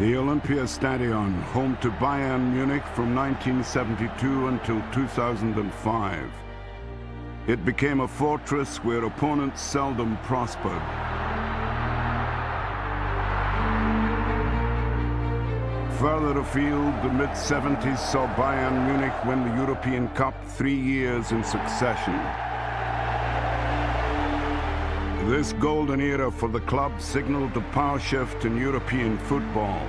The Olympiastadion, home to Bayern Munich from 1972 until 2005. It became a fortress where opponents seldom prospered. Further afield, the mid-70s saw Bayern Munich win the European Cup 3 years in succession. This golden era for the club signaled the power shift in European football,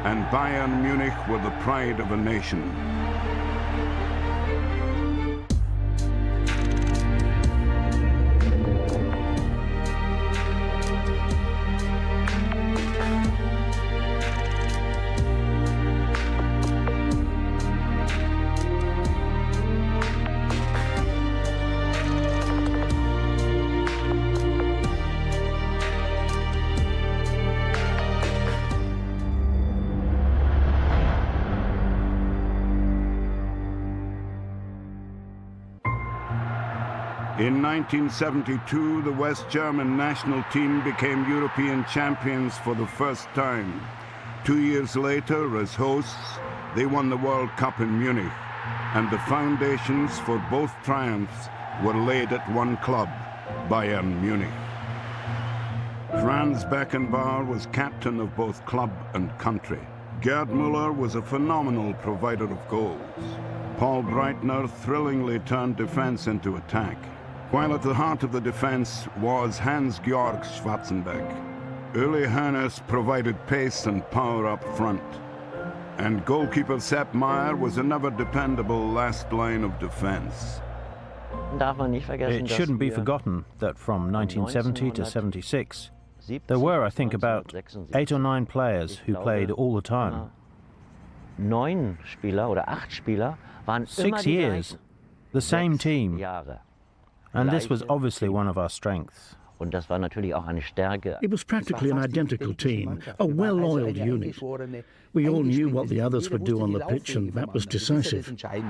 and Bayern Munich were the pride of a nation. In 1972, the West German national team became European champions for the first time. 2 years later, as hosts, they won the World Cup in Munich, and the foundations for both triumphs were laid at one club, Bayern Munich. Franz Beckenbauer was captain of both club and country. Gerd Müller was a phenomenal provider of goals. Paul Breitner thrillingly turned defense into attack, while at the heart of the defense was Hans-Georg Schwarzenberg. Uli Hoeneß provided pace and power up front, and goalkeeper Sepp Maier was another dependable last line of defense. It shouldn't be forgotten that from 1970 to 76, there were, I think, about 8 or 9 players who played all the time. 6 years, the same team. And this was obviously one of our strengths. It was practically an identical team, a well-oiled unit. We all knew what the others would do on the pitch, and that was decisive. Today,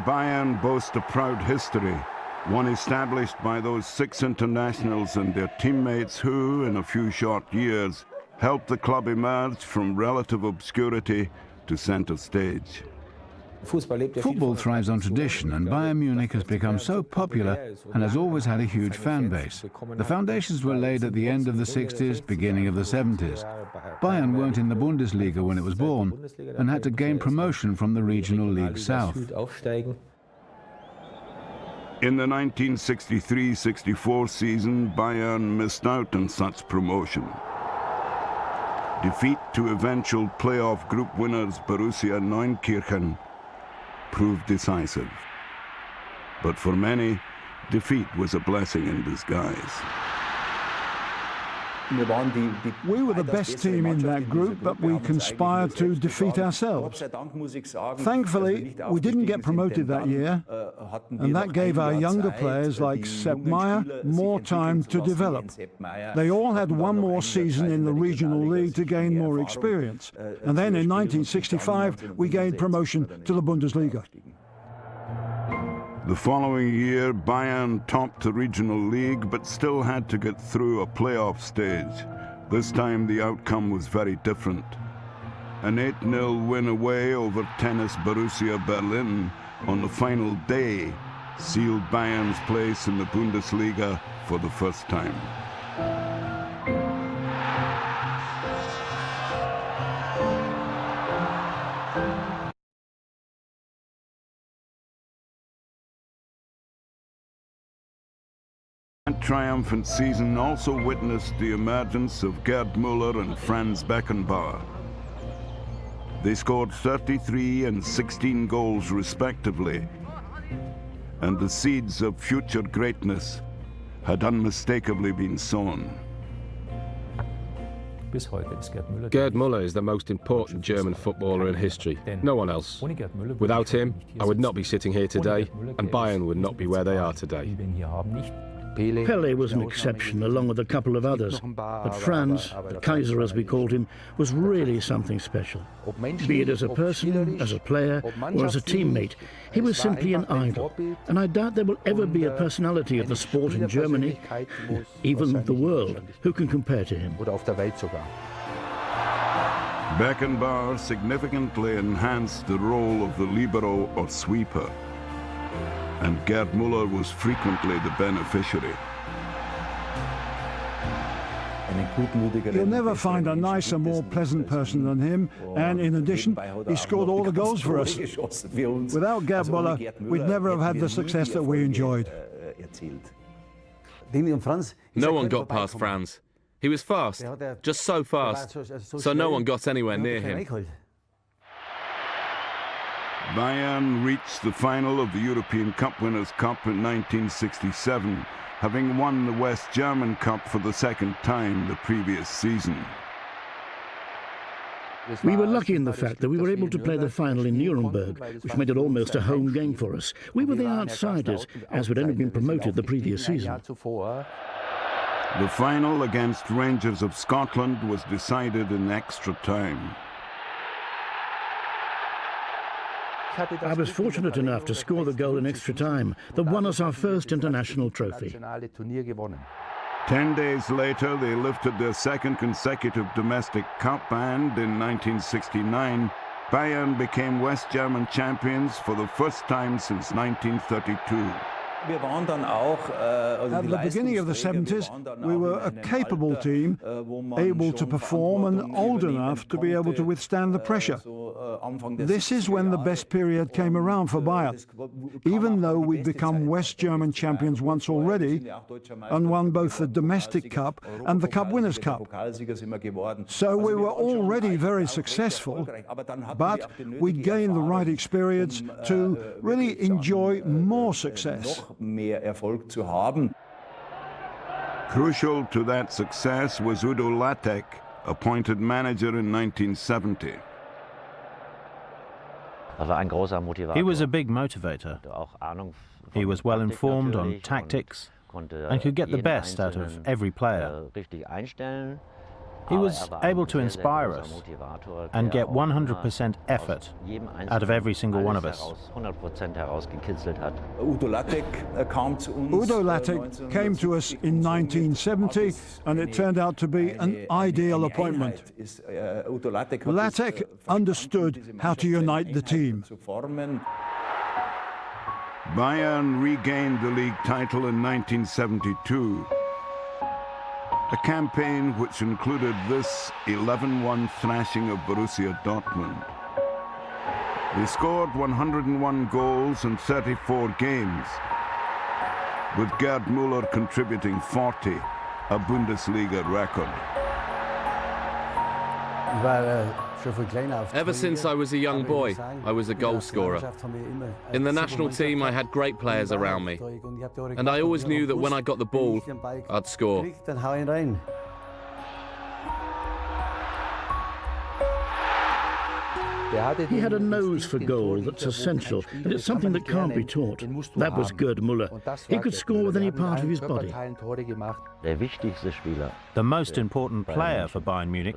Bayern boasts a proud history, one established by those 6 internationals and their teammates who, in a few short years, helped the club emerge from relative obscurity to center stage. Football thrives on tradition, and Bayern Munich has become so popular and has always had a huge fan base. The foundations were laid at the end of the 60s, beginning of the 70s. Bayern weren't in the Bundesliga when it was born and had to gain promotion from the Regional League South. In the 1963-64 season, Bayern missed out on such promotion. Defeat to eventual playoff group winners Borussia Neunkirchen proved decisive. But for many, defeat was a blessing in disguise. We were the best team in that group, but we conspired to defeat ourselves. Thankfully, we didn't get promoted that year, and that gave our younger players like Sepp Maier more time to develop. They all had one more season in the regional league to gain more experience. And then in 1965, we gained promotion to the Bundesliga. The following year, Bayern topped the regional league, but still had to get through a playoff stage. This time the outcome was very different. An 8-0 win away over tennis Borussia Berlin on the final day sealed Bayern's place in the Bundesliga for the first time. That triumphant season also witnessed the emergence of Gerd Müller and Franz Beckenbauer. They scored 33 and 16 goals respectively, and the seeds of future greatness had unmistakably been sown. Gerd Müller is the most important German footballer in history. No one else. Without him, I would not be sitting here today, and Bayern would not be where they are today. Pele was an exception, along with a couple of others. But Franz, the Kaiser as we called him, was really something special. Be it as a person, as a player, or as a teammate, he was simply an idol. And I doubt there will ever be a personality of the sport in Germany, even the world, who can compare to him. Beckenbauer significantly enhanced the role of the libero or sweeper, and Gerd Müller was frequently the beneficiary. You'll never find a nicer, more pleasant person than him, and in addition, he scored all the goals for us. Without Gerd Müller, we'd never have had the success that we enjoyed. No one got past Franz. He was fast, just so fast, so no one got anywhere near him. Bayern reached the final of the European Cup Winners' Cup in 1967, having won the West German Cup for the second time the previous season. We were lucky in the fact that we were able to play the final in Nuremberg, which made it almost a home game for us. We were the outsiders, as we'd only been promoted the previous season. The final against Rangers of Scotland was decided in extra time. I was fortunate enough to score the goal in extra time that won us our first international trophy. 10 days later, they lifted their second consecutive domestic cup, and in 1969, Bayern became West German champions for the first time since 1932. At the beginning of the 70s, we were a capable team, able to perform and old enough to be able to withstand the pressure. This is when the best period came around for Bayern, even though we'd become West German champions once already and won both the domestic cup and the Cup Winners' Cup. So we were already very successful, but we gained the right experience to really enjoy more success. Crucial to that success was Udo Lattek, appointed manager in 1970. He was a big motivator. He was well informed on tactics and could get the best out of every player. He was able to inspire us and get 100% effort out of every single one of us. Udo Lattek came to us in 1970, and it turned out to be an ideal appointment. Lattek understood how to unite the team. Bayern regained the league title in 1972. A campaign which included this 11-1 thrashing of Borussia Dortmund. They scored 101 goals in 34 games, with Gerd Müller contributing 40, a Bundesliga record. Ever since I was a young boy, I was a goal scorer. In the national team, I had great players around me, and I always knew that when I got the ball, I'd score. He had a nose for goal that's essential, and it's something that can't be taught. That was Gerd Müller. He could score with any part of his body. The most important player for Bayern Munich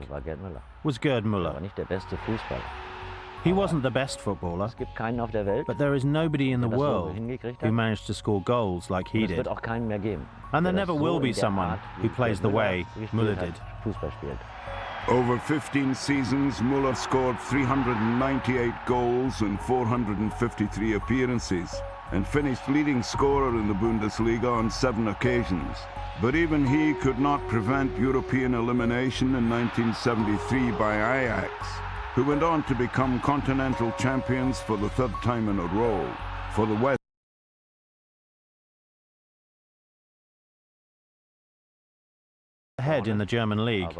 was Gerd Müller. He wasn't the best footballer, but there is nobody in the world who managed to score goals like he did. And there never will be someone who plays the way Müller did. Over 15 seasons, Müller scored 398 goals in 453 appearances and finished leading scorer in the Bundesliga on 7 occasions. But even he could not prevent European elimination in 1973 by Ajax, who went on to become continental champions for the 3rd time in a row. For the West ahead in the German league,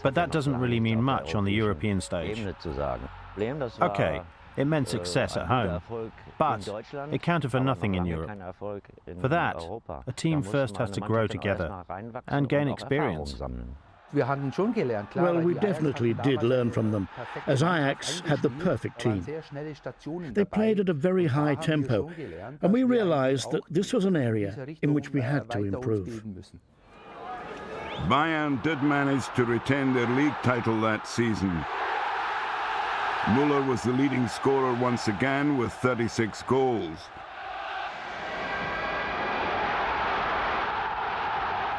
but that doesn't really mean much on the European stage. Okay, it meant success at home, but it counted for nothing in Europe. For that, a team first has to grow together and gain experience. Well, we definitely did learn from them, as Ajax had the perfect team. They played at a very high tempo, and we realized that this was an area in which we had to improve. Bayern did manage to retain their league title that season. Müller was the leading scorer once again with 36 goals.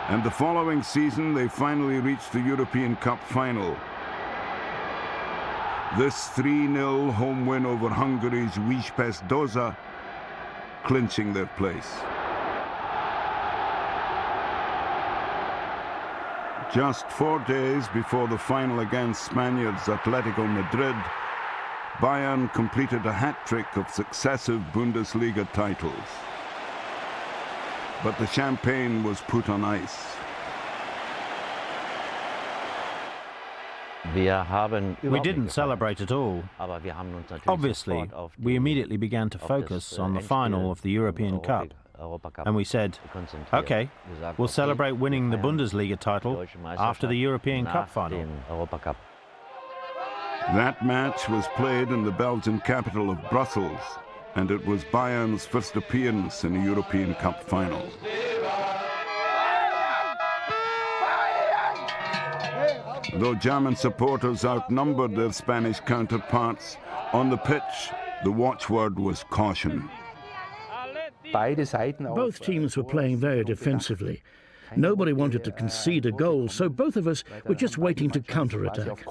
And the following season, they finally reached the European Cup final. This 3-0 home win over Hungary's Újpest Dózsa, clinching their place. Just 4 days before the final against Spaniards Atletico Madrid, Bayern completed a hat-trick of successive Bundesliga titles. But the champagne was put on ice. We didn't celebrate at all. Obviously, we immediately began to focus on the final of the European Cup. And we said, okay, we'll celebrate winning the Bundesliga title after the European Cup final. That match was played in the Belgian capital of Brussels, and it was Bayern's first appearance in a European Cup final. Though German supporters outnumbered their Spanish counterparts, on the pitch, the watchword was caution. Both teams were playing very defensively. Nobody wanted to concede a goal, so both of us were just waiting to counter-attack.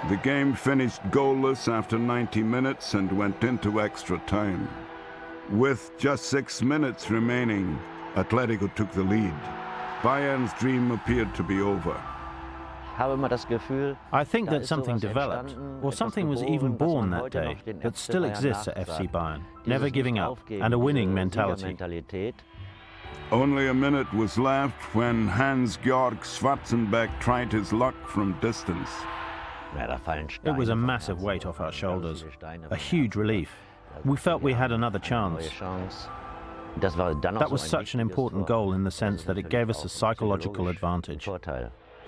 The game finished goalless after 90 minutes and went into extra time. With just 6 minutes remaining, Atletico took the lead. Bayern's dream appeared to be over. I think that something developed, or something was even born that day, that still exists at FC Bayern, never giving up, and a winning mentality. Only a minute was left when Hans-Georg Schwarzenbeck tried his luck from distance. It was a massive weight off our shoulders, a huge relief. We felt we had another chance. That was such an important goal in the sense that it gave us a psychological advantage.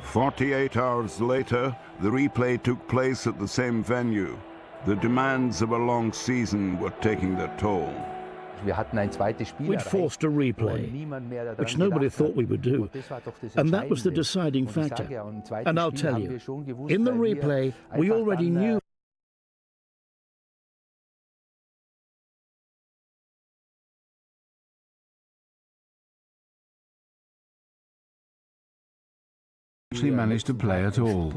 48 hours later, the replay took place at the same venue. The demands of a long season were taking their toll. We'd forced a replay, which nobody thought we would do, and that was the deciding factor. And I'll tell you, in the replay, we already knew actually managed to play at all.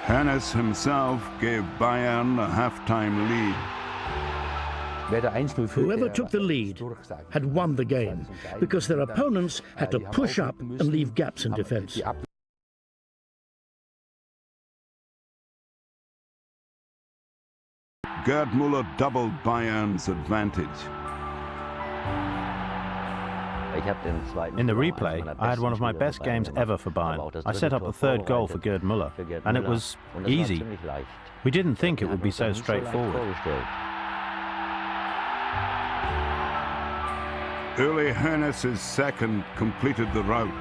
Hennes himself gave Bayern a half-time lead. whoever took the lead had won the game, because their opponents had to push up and leave gaps in defence. Gerd Müller doubled Bayern's advantage. In the replay, I had one of my best games ever for Bayern. I set up the third goal for Gerd Müller, and it was easy. We didn't think it would be so straightforward. Uli Hoeneß's second completed the rout,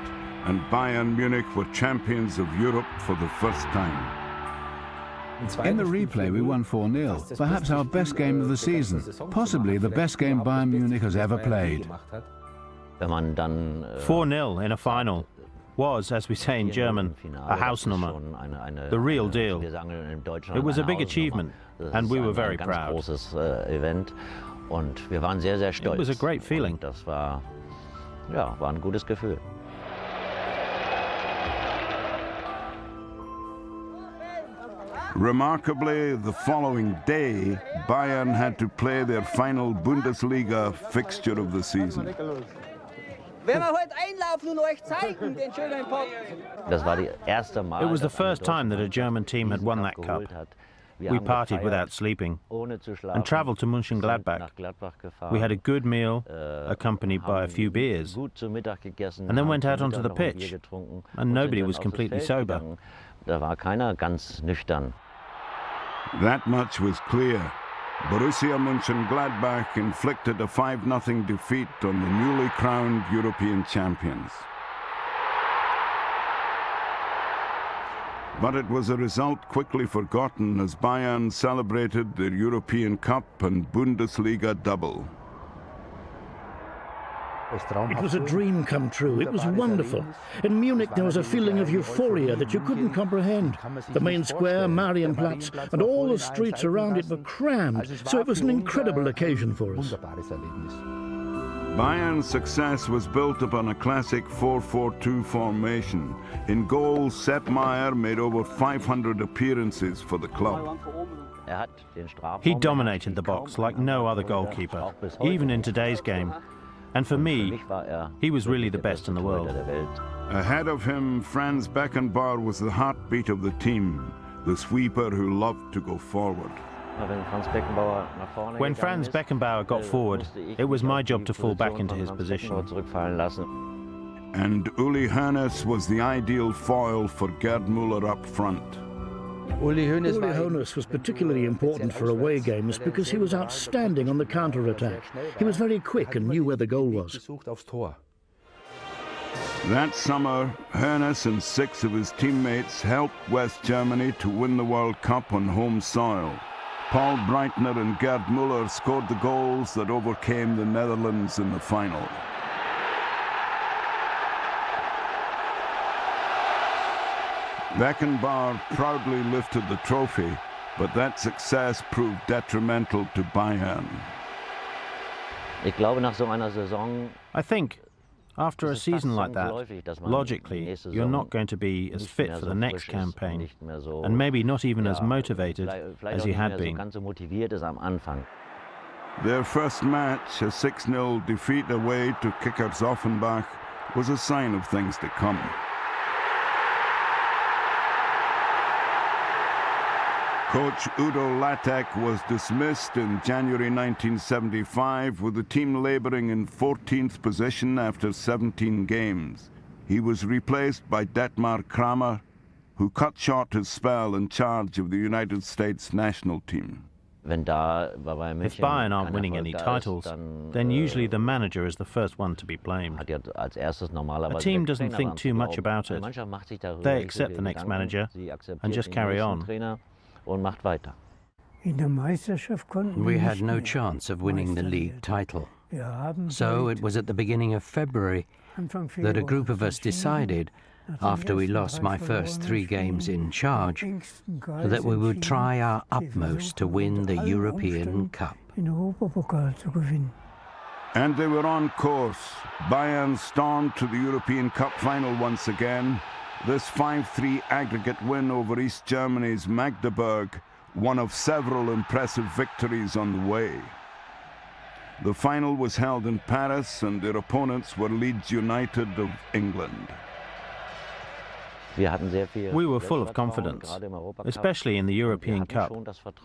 and Bayern Munich were champions of Europe for the first time. In the replay, we won 4-0, perhaps our best game of the season, possibly the best game Bayern Munich has ever played. 4-0 in a final was, as we say in German, a Hausnummer, the real deal. It was a big achievement, and we were very proud. It was a great feeling. Remarkably, the following day, Bayern had to play their final Bundesliga fixture of the season. It was the first time that a German team had won that cup. We partied without sleeping and travelled to Mönchengladbach. We had a good meal, accompanied by a few beers, and then went out onto the pitch, and nobody was completely sober. That much was clear. Borussia Mönchengladbach inflicted a 5-0 defeat on the newly crowned European champions. But it was a result quickly forgotten as Bayern celebrated their European Cup and Bundesliga double. It was a dream come true. It was wonderful. In Munich, there was a feeling of euphoria that you couldn't comprehend. The main square, Marienplatz, and all the streets around it were crammed, so it was an incredible occasion for us. Bayern's success was built upon a classic 4-4-2 formation. In goal, Sepp Maier made over 500 appearances for the club. He dominated the box like no other goalkeeper, even in today's game. And for me, he was really the best in the world. Ahead of him, Franz Beckenbauer was the heartbeat of the team, the sweeper who loved to go forward. When Franz Beckenbauer got forward, it was my job to fall back into his position. And Uli Hoeneß was the ideal foil for Gerd Müller up front. Uli Hoeneß was particularly important for away games because he was outstanding on the counter-attack. He was very quick and knew where the goal was. That summer, Hoeneß and 6 of his teammates helped West Germany to win the World Cup on home soil. Paul Breitner and Gerd Müller scored the goals that overcame the Netherlands in the final. Beckenbauer proudly lifted the trophy, but that success proved detrimental to Bayern. I think after a season like that, logically, you're not going to be as fit for the next campaign, and maybe not even as motivated as you had been. Their first match, a 6-0 defeat away to Kickers Offenbach, was a sign of things to come. Coach Udo Lattek was dismissed in January 1975 with the team labouring in 14th position after 17 games. He was replaced by Detmar Kramer, who cut short his spell in charge of the United States national team. If Bayern aren't winning any titles, then usually the manager is the first one to be blamed. A team doesn't think too much about it. They accept the next manager and just carry on. We had no chance of winning the league title. So it was at the beginning of February that a group of us decided, after we lost my first 3 games in charge, that we would try our utmost to win the European Cup. And they were on course. Bayern stormed to the European Cup final once again. This 5-3 aggregate win over East Germany's Magdeburg, one of several impressive victories on the way. The final was held in Paris, and their opponents were Leeds United of England. We were full of confidence, especially in the European Cup,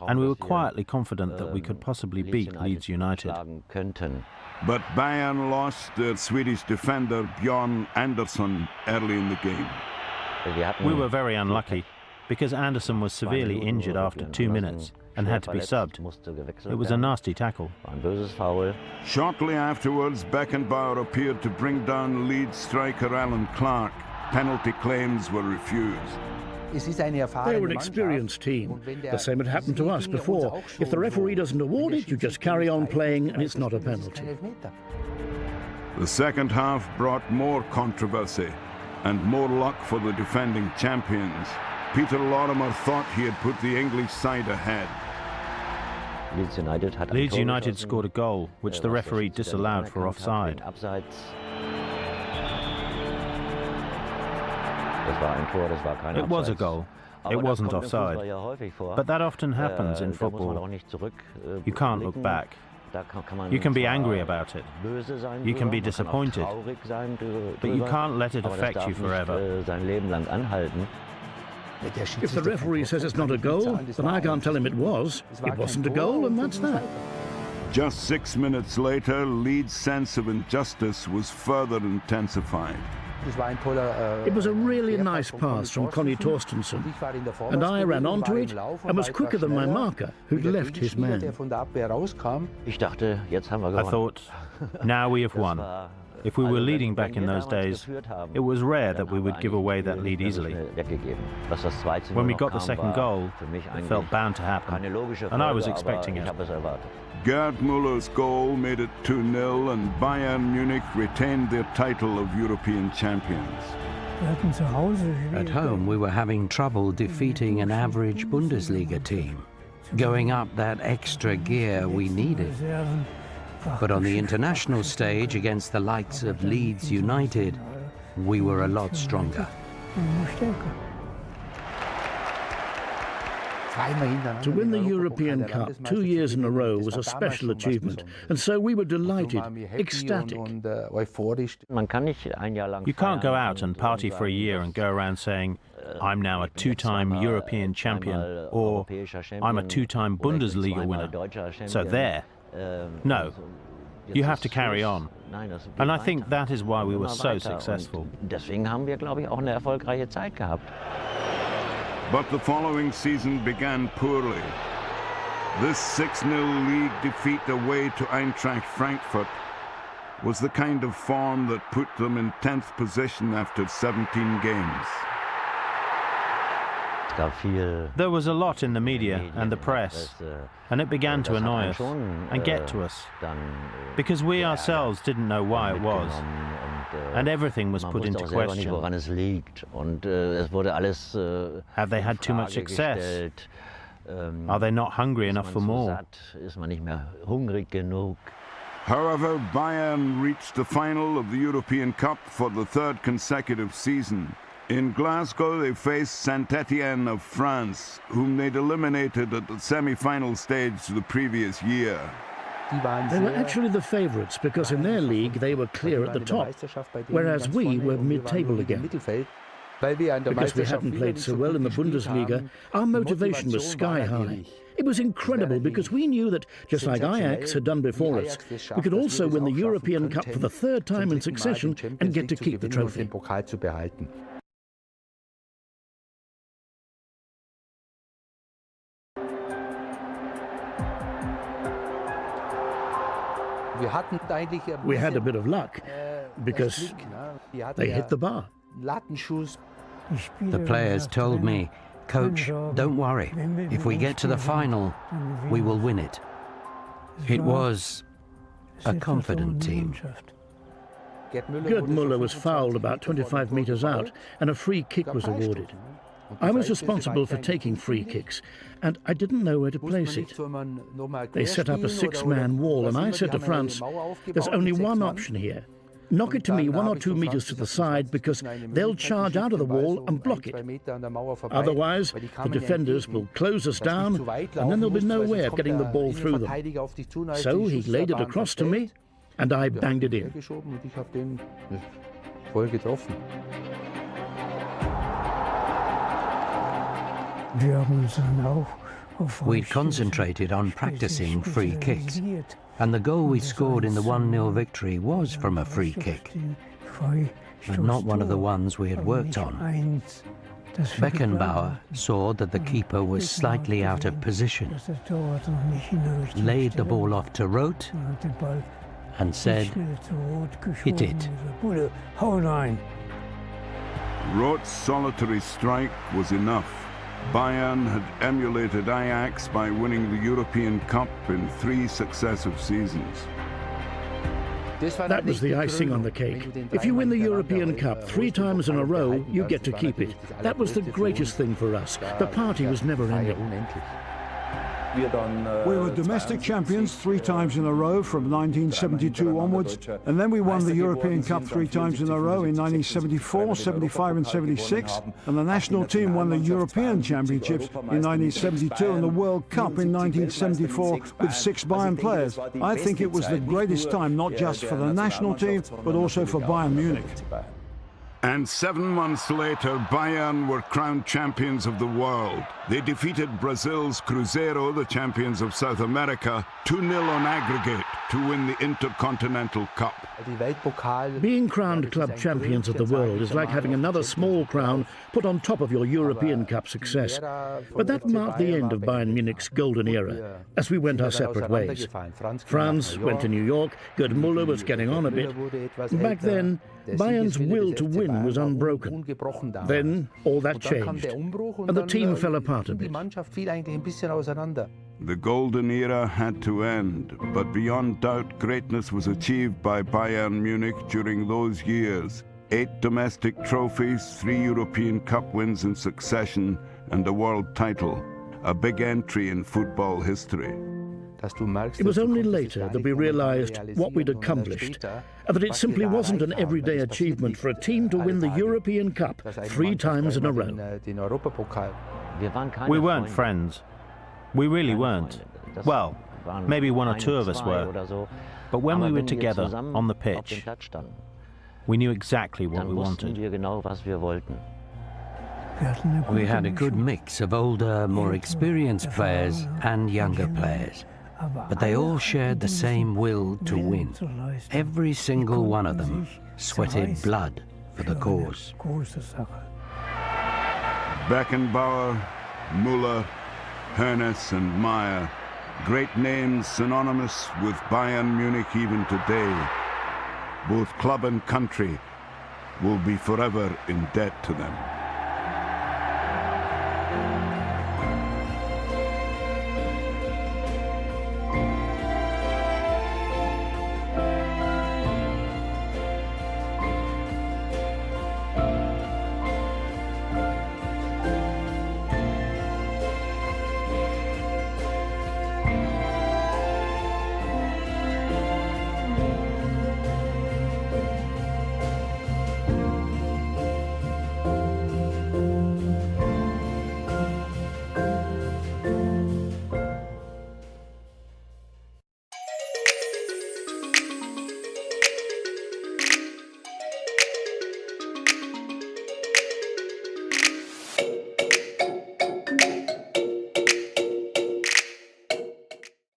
and we were quietly confident that we could possibly beat Leeds United. But Bayern lost their Swedish defender Björn Andersson early in the game. We were very unlucky, because Andersson was severely injured after 2 minutes and had to be subbed. It was a nasty tackle. Shortly afterwards, Beckenbauer appeared to bring down Leeds striker Alan Clark. Penalty claims were refused. They were an experienced team. The same had happened to us before. If the referee doesn't award it, you just carry on playing and it's not a penalty. The second half brought more controversy and more luck for the defending champions. Peter Lorimer thought he had put the English side ahead. Leeds United scored a goal, which the referee disallowed for offside. It was a goal. It wasn't offside. But that often happens in football. You can't look back. You can be angry about it. You can be disappointed. But you can't let it affect you forever. If the referee says it's not a goal, then I can't tell him it was. It wasn't a goal, and that's that. Just 6 minutes later, Leeds' sense of injustice was further intensified. It was a really nice pass from Connie Torstensson, and I ran onto it and was quicker than my marker, who'd left his man. I thought, now we have won. If we were leading back in those days, it was rare that we would give away that lead easily. When we got the second goal, it felt bound to happen, and I was expecting it. Gerd Müller's goal made it 2-0, and Bayern Munich retained their title of European champions. At home, we were having trouble defeating an average Bundesliga team, going up that extra gear we needed. But on the international stage against the likes of Leeds United, we were a lot stronger. To win the European Cup 2 years in a row was a special achievement, and so we were delighted, ecstatic. You can't go out and party for a year and go around saying, I'm now a two-time European champion, or I'm a two-time Bundesliga winner. So there. No. You have to carry on. And I think that is why we were so successful. But the following season began poorly. This 6-0 league defeat away to Eintracht Frankfurt was the kind of form that put them in 10th position after 17 games. There was a lot in the media and the press, and it began to annoy us and get to us, because we ourselves didn't know why it was, and everything was put into question. Have they had too much success? Are they not hungry enough for more? However, Bayern reached the final of the European Cup for the 3rd consecutive season. In Glasgow, they faced Saint-Étienne of France, whom they'd eliminated at the semi-final stage the previous year. They were actually the favourites because in their league they were clear at the top, whereas we were mid-table again. Because we hadn't played so well in the Bundesliga, our motivation was sky high. It was incredible because we knew that, just like Ajax had done before us, we could also win the European Cup for the 3rd time in succession and get to keep the trophy. We had a bit of luck because they hit the bar. The players told me, "Coach, don't worry. If we get to the final, we will win it." It was a confident team. Gerd Müller was fouled about 25 metres out and a free kick was awarded. I was responsible for taking free kicks, and I didn't know where to place it. They set up a 6-man wall, and I said to Franz, there's only one option here. Knock it to me 1 or 2 metres to the side, because they'll charge out of the wall and block it. Otherwise, the defenders will close us down, and then there'll be no way of getting the ball through them. So he laid it across to me, and I banged it in. We'd concentrated on practicing free kicks, and the goal we scored in the 1-0 victory was from a free kick, but not one of the ones we had worked on. Beckenbauer saw that the keeper was slightly out of position, laid the ball off to Roth, and said, "Hit it." Roth's solitary strike was enough. Bayern had emulated Ajax by winning the European Cup in 3 successive seasons. That was the icing on the cake. If you win the European Cup 3 times in a row, you get to keep it. That was the greatest thing for us. The party was never ending. We were domestic champions 3 times in a row from 1972 onwards, and then we won the European Cup 3 times in a row in 1974, 75 and 76, and the national team won the European Championships in 1972 and the World Cup in 1974 with 6 Bayern players. I think it was the greatest time, not just for the national team, but also for Bayern Munich. And 7 months later, Bayern were crowned champions of the world. They defeated Brazil's Cruzeiro, the champions of South America, 2-0 on aggregate to win the Intercontinental Cup. Being crowned club champions of the world is like having another small crown put on top of your European Cup success. But that marked the end of Bayern Munich's golden era, as we went our separate ways. Franz went to New York, Gerd Müller was getting on a bit. Back then, Bayern's will to win was unbroken. Then all that changed, and the team fell apart a bit. The golden era had to end, but beyond doubt greatness was achieved by Bayern Munich during those years. 8 domestic trophies, 3 European Cup wins in succession, and a world title. A big entry in football history. It was only later that we realized what we'd accomplished, and that it simply wasn't an everyday achievement for a team to win the European Cup 3 times in a row. We weren't friends. We really weren't. Well, maybe 1 or 2 of us were. But when we were together on the pitch, we knew exactly what we wanted. We had a good mix of older, more experienced players and younger players. But they all shared the same will to win. Every single one of them sweated blood for the cause. Beckenbauer, Müller, Hoeneß and Meyer, great names synonymous with Bayern Munich even today. Both club and country will be forever in debt to them.